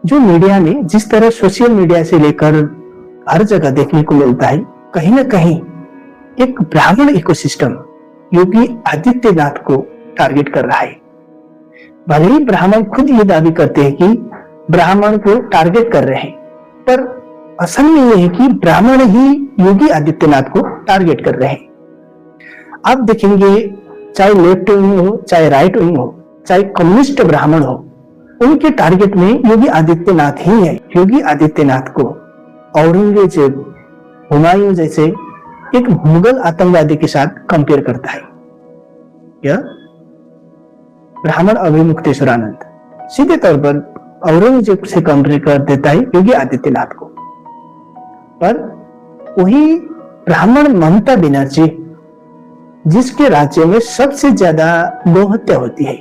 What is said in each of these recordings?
जो मीडिया में जिस तरह सोशल मीडिया से लेकर हर जगह देखने को मिलता है, कहीं ना कहीं एक ब्राह्मण इकोसिस्टम योगी आदित्यनाथ को टारगेट कर रहा है। भले ही ब्राह्मण खुद ये दावी करते हैं कि ब्राह्मण को टारगेट कर रहे हैं, पर असल में यह है कि ब्राह्मण ही योगी आदित्यनाथ को टारगेट कर रहे हैं। आप देखेंगे, चाहे लेफ्ट विंग हो, चाहे राइट विंग हो, चाहे कम्युनिस्ट ब्राह्मण हो, उनके टारगेट में योगी आदित्यनाथ ही है। योगी आदित्यनाथ को औरंगजेब, हुमायूं जैसे एक मुगल आतंकवादी के साथ कंपेयर करता है। यह ब्राह्मण अभिमुक्तेश्वरानंद सीधे तौर पर औरंगजेब से कंपेयर कर देता है योगी आदित्यनाथ को। पर वही ब्राह्मण ममता बनर्जी, जिसके राज्य में सबसे ज्यादा गौहत्या होती है,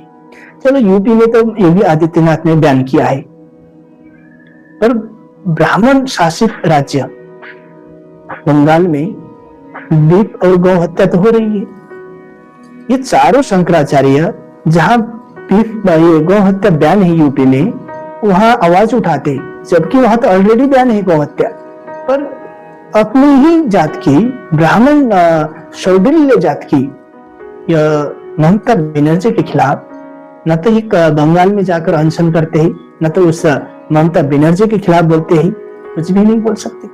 चलो यूपी में तो योगी आदित्यनाथ ने बैन किया है, पर ब्राह्मण शासित राज्य बंगाल में बीफ और गौ हत्या तो हो रही है। ये चारों शंकराचार्य जहां बीफ गौ हत्या बैन है यूपी में, वहां आवाज उठाते, जबकि वहां तो ऑलरेडी बैन है गौ हत्या। पर अपनी ही जात की ब्राह्मण शौडिल्य जात की ममता बनर्जी के खिलाफ न तो एक बंगाल में जाकर अनशन करते हैं, न तो उस ममता बनर्जी के खिलाफ बोलते हैं, कुछ भी नहीं बोल सकते।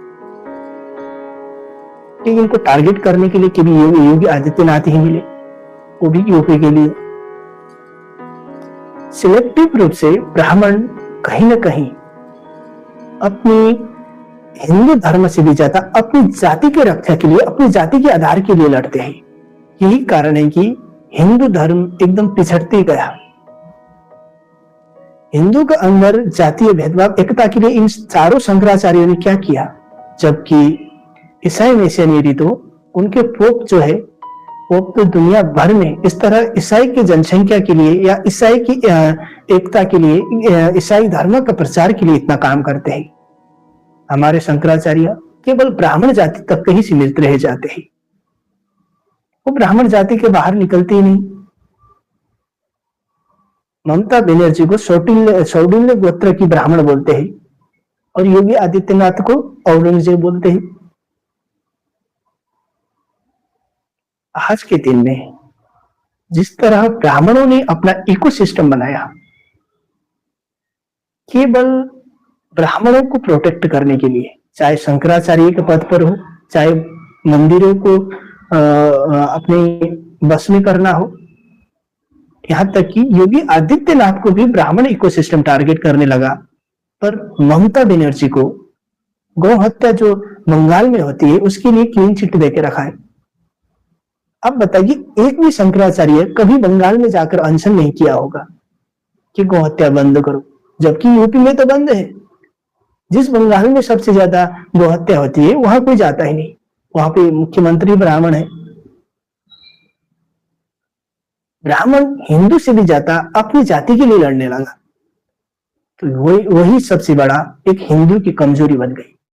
लेकिन इनको टारगेट करने के लिए कि योगी आदित्यनाथ ही मिले, वो भी यूपी के लिए। सिलेक्टिव रूप से ब्राह्मण कहीं ना कहीं अपनी हिंदू धर्म से भी ज्यादा अपनी जाति की रक्षा के लिए, अपनी जाति के आधार के लिए लड़ते हैं। यही कारण है कि हिंदू धर्म एकदम पिछड़ते गया। हिंदू के अंदर जातीय भेदभाव एकता के लिए इन चारों शंकराचार्यों ने क्या किया, जबकि ईसाई मिशनरी तो उनके पोप जो है, पोप तो दुनिया भर में इस तरह ईसाई की जनसंख्या के लिए या ईसाई की एकता के लिए, ईसाई धर्म का प्रचार के लिए इतना काम करते हैं। हमारे शंकराचार्य केवल ब्राह्मण जाति तक ही सीमित रह जाते हैं, वो ब्राह्मण जाति के बाहर निकलते ही नहीं। ममता बनर्जी को शौडिल्य गोत्र की ब्राह्मण बोलते हैं और योगी आदित्यनाथ को औरंगजेब बोलते हैं। आज के दिन में जिस तरह ब्राह्मणों ने अपना इकोसिस्टम बनाया, केवल ब्राह्मणों को प्रोटेक्ट करने के लिए, चाहे शंकराचार्य के पद पर हो, चाहे मंदिरों को अपने बस में करना हो, यहां तक कि योगी आदित्यनाथ को भी ब्राह्मण इकोसिस्टम टारगेट करने लगा। पर ममता बनर्जी को गौ हत्या जो बंगाल में होती है उसके लिए क्लीन चिट देके रखा है। अब बताइए, एक भी शंकराचार्य कभी बंगाल में जाकर अनशन नहीं किया होगा कि गौ हत्या बंद करो, जबकि यूपी में तो बंद है। जिस बंगाल में सबसे ज्यादा गौ हत्या होती है वहां कोई जाता ही नहीं, वहां पे मुख्यमंत्री ब्राह्मण है। ब्राह्मण हिंदू से भी ज्यादा अपनी जाति के लिए लड़ने लगा, तो वही सबसे बड़ा एक हिंदू की कमजोरी बन गई।